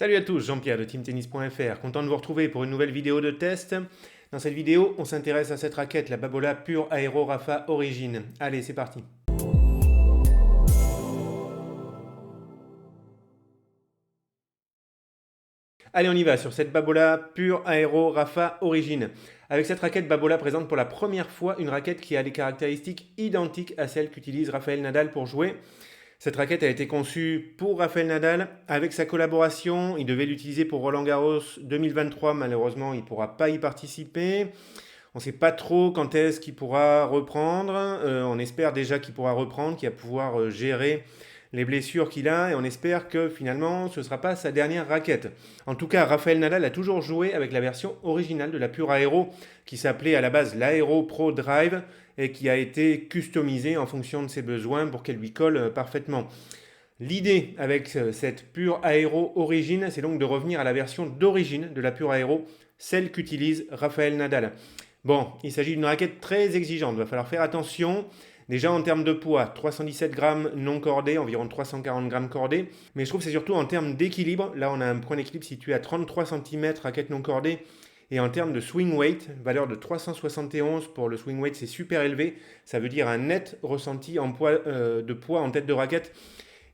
Salut à tous, Jean-Pierre de teamtennis.fr, content de vous retrouver pour une nouvelle vidéo de test. Dans cette vidéo, on s'intéresse à cette raquette, la Babolat Pure Aero Rapha Origin. Allez, c'est parti. Allez, on y va sur cette Babolat Pure Aero Rapha Origin. Avec cette raquette, Babolat présente pour la première fois une raquette qui a des caractéristiques identiques à celles qu'utilise Rafael Nadal pour jouer. Cette raquette a été conçue pour Rafael Nadal avec sa collaboration. Il devait l'utiliser pour Roland-Garros 2023. Malheureusement, il ne pourra pas y participer. On ne sait pas trop quand est-ce qu'il pourra reprendre. On espère déjà qu'il pourra reprendre, qu'il va pouvoir gérer les blessures qu'il a. Et on espère que finalement, ce ne sera pas sa dernière raquette. En tout cas, Rafael Nadal a toujours joué avec la version originale de la Pure Aero qui s'appelait à la base l'Aero Pro Drive et qui a été customisée en fonction de ses besoins pour qu'elle lui colle parfaitement. L'idée avec cette Pure Aero Origin, c'est donc de revenir à la version d'origine de la Pure Aero, celle qu'utilise Rafael Nadal. Bon, il s'agit d'une raquette très exigeante, il va falloir faire attention. Déjà en termes de poids, 317 grammes non cordés, environ 340 grammes cordés. Mais je trouve que c'est surtout en termes d'équilibre. Là, on a un point d'équilibre situé à 33 cm, raquette non cordée. Et en termes de swing weight, valeur de 371 pour le swing weight, c'est super élevé. Ça veut dire un net ressenti de poids en tête de raquette.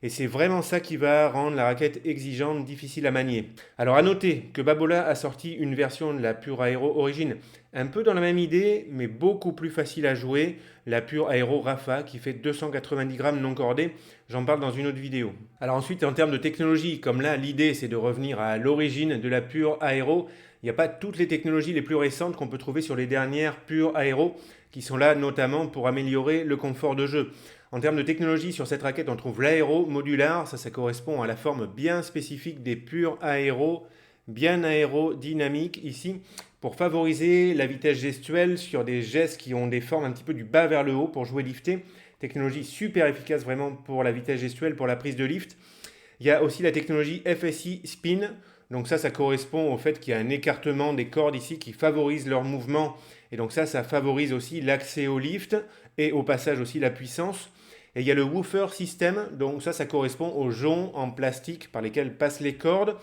Et c'est vraiment ça qui va rendre la raquette exigeante, difficile à manier. Alors à noter que Babolat a sorti une version de la Pure Aero Origin, un peu dans la même idée, mais beaucoup plus facile à jouer, la Pure Aero Rapha qui fait 290 grammes non cordés. J'en parle dans une autre vidéo. Alors ensuite, en termes de technologie, comme là, l'idée c'est de revenir à l'origine de la Pure Aero, il n'y a pas toutes les technologies les plus récentes qu'on peut trouver sur les dernières Pure Aero, qui sont là notamment pour améliorer le confort de jeu. En termes de technologie, sur cette raquette, on trouve l'aéro modular. Ça correspond à la forme bien spécifique des Pure Aero, bien aérodynamique ici, pour favoriser la vitesse gestuelle sur des gestes qui ont des formes un petit peu du bas vers le haut pour jouer lifté. Technologie super efficace vraiment pour la vitesse gestuelle, pour la prise de lift. Il y a aussi la technologie FSI Spin. Donc ça correspond au fait qu'il y a un écartement des cordes ici qui favorise leur mouvement. Et donc ça favorise aussi l'accès au lift et au passage aussi la puissance. Et il y a le woofer system, donc ça correspond aux joncs en plastique par lesquels passent les cordes,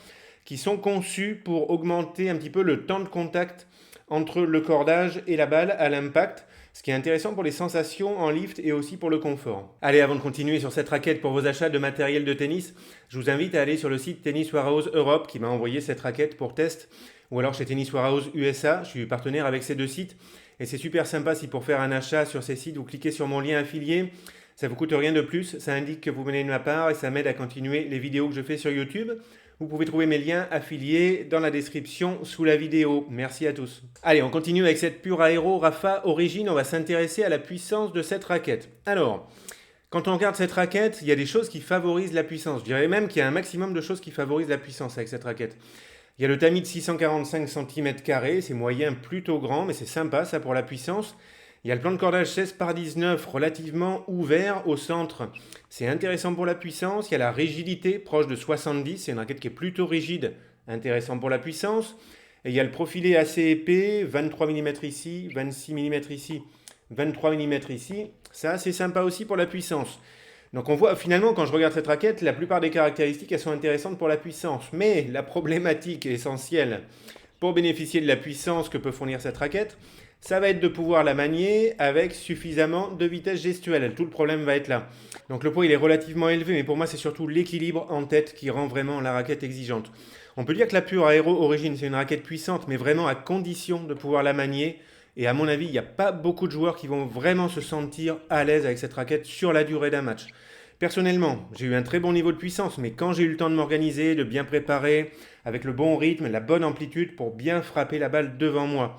qui sont conçus pour augmenter un petit peu le temps de contact entre le cordage et la balle à l'impact, ce qui est intéressant pour les sensations en lift et aussi pour le confort. Allez, avant de continuer sur cette raquette pour vos achats de matériel de tennis, je vous invite à aller sur le site Tennis Warehouse Europe qui m'a envoyé cette raquette pour test, ou alors chez Tennis Warehouse USA, je suis partenaire avec ces deux sites, et c'est super sympa si pour faire un achat sur ces sites, vous cliquez sur mon lien affilié. Ça ne vous coûte rien de plus, ça indique que vous venez de ma part et ça m'aide à continuer les vidéos que je fais sur YouTube. Vous pouvez trouver mes liens affiliés dans la description sous la vidéo. Merci à tous. Allez, on continue avec cette Pure Aero Rapha Origin. On va s'intéresser à la puissance de cette raquette. Alors, quand on regarde cette raquette, il y a des choses qui favorisent la puissance. Je dirais même qu'il y a un maximum de choses qui favorisent la puissance avec cette raquette. Il y a le tamis de 645 cm², c'est moyen plutôt grand, mais c'est sympa ça pour la puissance. Il y a le plan de cordage 16/19 relativement ouvert au centre. C'est intéressant pour la puissance. Il y a la rigidité proche de 70. C'est une raquette qui est plutôt rigide. Intéressant pour la puissance. Et il y a le profilé assez épais. 23 mm ici, 26 mm ici, 23 mm ici. Ça, c'est sympa aussi pour la puissance. Donc on voit finalement quand je regarde cette raquette, la plupart des caractéristiques elles sont intéressantes pour la puissance. Mais la problématique essentielle pour bénéficier de la puissance que peut fournir cette raquette, ça va être de pouvoir la manier avec suffisamment de vitesse gestuelle. Tout le problème va être là. Donc le poids il est relativement élevé, mais pour moi c'est surtout l'équilibre en tête qui rend vraiment la raquette exigeante. On peut dire que la Pure Aero Origin c'est une raquette puissante, mais vraiment à condition de pouvoir la manier. Et à mon avis, il n'y a pas beaucoup de joueurs qui vont vraiment se sentir à l'aise avec cette raquette sur la durée d'un match. Personnellement, j'ai eu un très bon niveau de puissance, mais quand j'ai eu le temps de m'organiser, de bien préparer, avec le bon rythme, la bonne amplitude pour bien frapper la balle devant moi,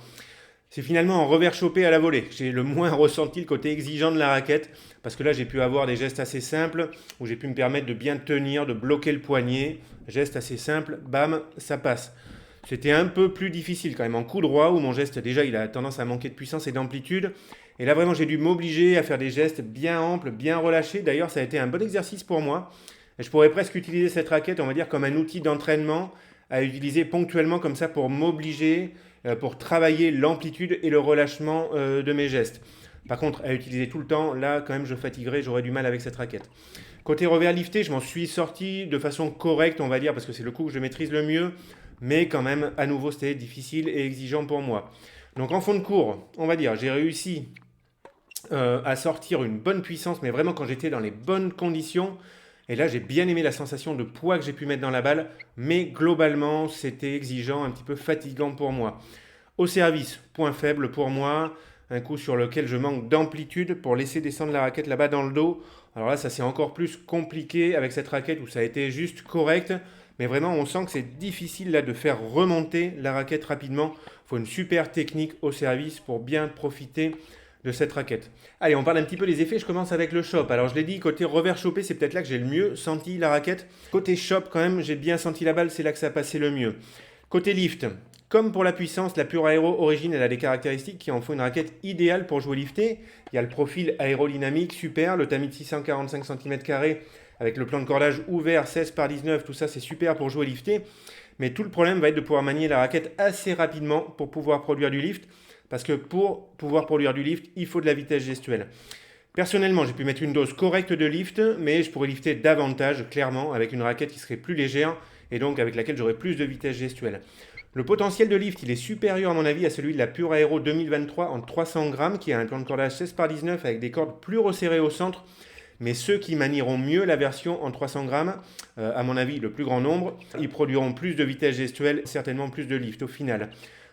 c'est finalement en revers chopé à la volée. J'ai le moins ressenti le côté exigeant de la raquette, parce que là j'ai pu avoir des gestes assez simples, où j'ai pu me permettre de bien tenir, de bloquer le poignet. Geste assez simple, bam, ça passe. C'était un peu plus difficile quand même en coup droit, où mon geste déjà il a tendance à manquer de puissance et d'amplitude. Et là vraiment j'ai dû m'obliger à faire des gestes bien amples, bien relâchés. D'ailleurs ça a été un bon exercice pour moi. Et je pourrais presque utiliser cette raquette, on va dire, comme un outil d'entraînement, à utiliser ponctuellement comme ça pour m'obliger, pour travailler l'amplitude et le relâchement de mes gestes. Par contre, à utiliser tout le temps, là quand même je fatiguerais, j'aurais du mal avec cette raquette. Côté revers lifté, je m'en suis sorti de façon correcte, on va dire, parce que c'est le coup que je maîtrise le mieux, mais quand même, à nouveau, c'était difficile et exigeant pour moi. Donc en fond de cours, on va dire, j'ai réussi à sortir une bonne puissance, mais vraiment quand j'étais dans les bonnes conditions. Et là, j'ai bien aimé la sensation de poids que j'ai pu mettre dans la balle, mais globalement, c'était exigeant, un petit peu fatigant pour moi. Au service, point faible pour moi, un coup sur lequel je manque d'amplitude pour laisser descendre la raquette là-bas dans le dos. Alors là, ça c'est encore plus compliqué avec cette raquette où ça a été juste correct, mais vraiment on sent que c'est difficile là de faire remonter la raquette rapidement. Il faut une super technique au service pour bien profiter de cette raquette. Allez, on parle un petit peu des effets, je commence avec le chop. Alors je l'ai dit, côté revers chopé, c'est peut-être là que j'ai le mieux senti la raquette. Côté chop quand même, j'ai bien senti la balle, c'est là que ça a passé le mieux. Côté lift, comme pour la puissance, la Pure Aero Origin, elle a des caractéristiques qui en font une raquette idéale pour jouer lifté. Il y a le profil aérodynamique super, le tamis de 645 cm² avec le plan de cordage ouvert 16 par 19, tout ça c'est super pour jouer lifté. Mais tout le problème va être de pouvoir manier la raquette assez rapidement pour pouvoir produire du lift. Parce que pour pouvoir produire du lift, il faut de la vitesse gestuelle. Personnellement, j'ai pu mettre une dose correcte de lift, mais je pourrais lifter davantage, clairement, avec une raquette qui serait plus légère et donc avec laquelle j'aurais plus de vitesse gestuelle. Le potentiel de lift, il est supérieur à mon avis à celui de la Pure Aero 2023 en 300 grammes, qui a un plan de cordage 16 par 19 avec des cordes plus resserrées au centre. Mais ceux qui manieront mieux la version en 300 grammes, à mon avis le plus grand nombre, ils produiront plus de vitesse gestuelle, certainement plus de lift au final.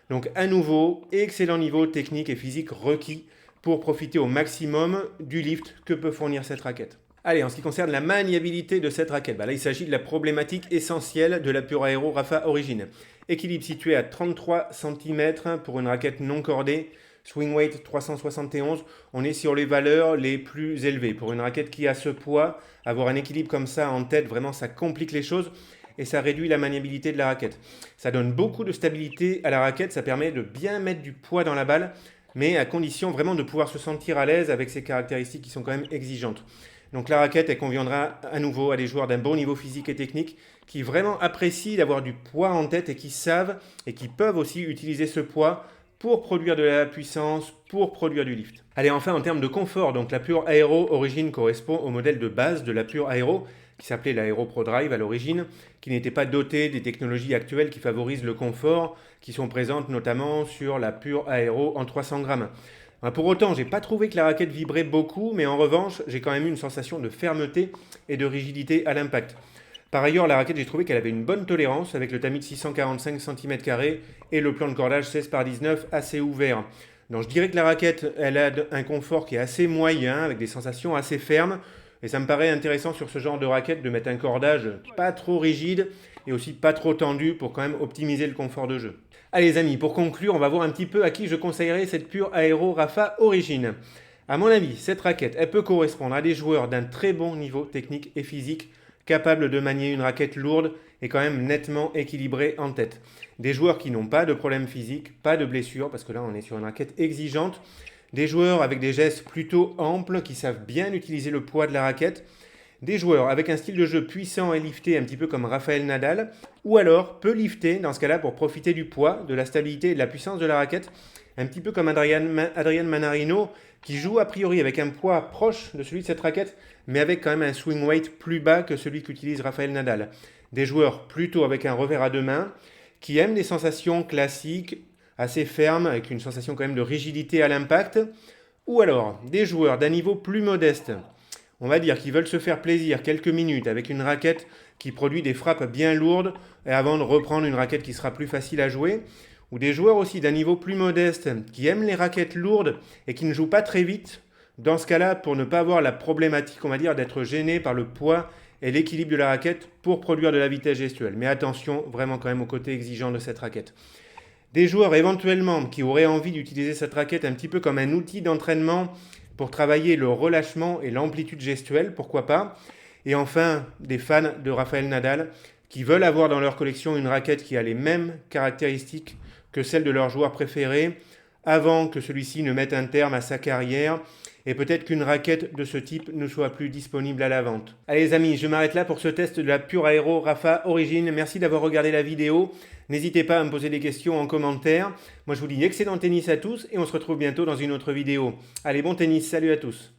Donc à nouveau, excellent niveau technique et physique requis pour profiter au maximum du lift que peut fournir cette raquette. Allez, en ce qui concerne la maniabilité de cette raquette, là il s'agit de la problématique essentielle de la Pure Aero Rapha Origin. Équilibre situé à 33 cm pour une raquette non cordée, swing weight 371, on est sur les valeurs les plus élevées. Pour une raquette qui a ce poids, avoir un équilibre comme ça en tête, vraiment ça complique les choses. Et ça réduit la maniabilité de la raquette. Ça donne beaucoup de stabilité à la raquette, ça permet de bien mettre du poids dans la balle, mais à condition vraiment de pouvoir se sentir à l'aise avec ces caractéristiques qui sont quand même exigeantes. Donc la raquette, elle conviendra à nouveau à des joueurs d'un bon niveau physique et technique qui vraiment apprécient d'avoir du poids en tête et qui savent et qui peuvent aussi utiliser ce poids pour produire de la puissance, pour produire du lift. Allez, enfin en termes de confort, donc la Pure Aero Origin correspond au modèle de base de la Pure Aero, qui s'appelait l'Aero Pro Drive à l'origine, qui n'était pas doté des technologies actuelles qui favorisent le confort, qui sont présentes notamment sur la Pure Aero en 300 grammes. Pour autant, j'ai pas trouvé que la raquette vibrait beaucoup, mais en revanche, j'ai quand même eu une sensation de fermeté et de rigidité à l'impact. Par ailleurs, la raquette, j'ai trouvé qu'elle avait une bonne tolérance avec le tamis de 645 cm² et le plan de cordage 16 par 19 assez ouvert. Donc je dirais que la raquette, elle a un confort qui est assez moyen, avec des sensations assez fermes. Et ça me paraît intéressant sur ce genre de raquette de mettre un cordage pas trop rigide et aussi pas trop tendu pour quand même optimiser le confort de jeu. Allez les amis, pour conclure, on va voir un petit peu à qui je conseillerais cette Pure Aero Rapha Origin. À mon avis, cette raquette, elle peut correspondre à des joueurs d'un très bon niveau technique et physique, capables de manier une raquette lourde et quand même nettement équilibrée en tête. Des joueurs qui n'ont pas de problème physique, pas de blessure, parce que là on est sur une raquette exigeante. Des joueurs avec des gestes plutôt amples qui savent bien utiliser le poids de la raquette. Des joueurs avec un style de jeu puissant et lifté, un petit peu comme Rafael Nadal. Ou alors peu lifté, dans ce cas-là, pour profiter du poids, de la stabilité et de la puissance de la raquette. Un petit peu comme Adrian Manarino, qui joue a priori avec un poids proche de celui de cette raquette, mais avec quand même un swing weight plus bas que celui qu'utilise Rafael Nadal. Des joueurs plutôt avec un revers à deux mains, qui aiment des sensations classiques, assez ferme, avec une sensation quand même de rigidité à l'impact, ou alors des joueurs d'un niveau plus modeste, on va dire, qui veulent se faire plaisir quelques minutes avec une raquette qui produit des frappes bien lourdes, et avant de reprendre une raquette qui sera plus facile à jouer, ou des joueurs aussi d'un niveau plus modeste, qui aiment les raquettes lourdes et qui ne jouent pas très vite, dans ce cas-là, pour ne pas avoir la problématique, on va dire, d'être gêné par le poids et l'équilibre de la raquette pour produire de la vitesse gestuelle. Mais attention, vraiment quand même au côté exigeant de cette raquette. Des joueurs éventuellement qui auraient envie d'utiliser cette raquette un petit peu comme un outil d'entraînement pour travailler le relâchement et l'amplitude gestuelle, pourquoi pas. Et enfin, des fans de Rafael Nadal qui veulent avoir dans leur collection une raquette qui a les mêmes caractéristiques que celle de leur joueur préféré avant que celui-ci ne mette un terme à sa carrière. Et peut-être qu'une raquette de ce type ne soit plus disponible à la vente. Allez les amis, je m'arrête là pour ce test de la Pure Aero Rapha Origin. Merci d'avoir regardé la vidéo. N'hésitez pas à me poser des questions en commentaire. Moi je vous dis excellent tennis à tous et on se retrouve bientôt dans une autre vidéo. Allez, bon tennis, salut à tous.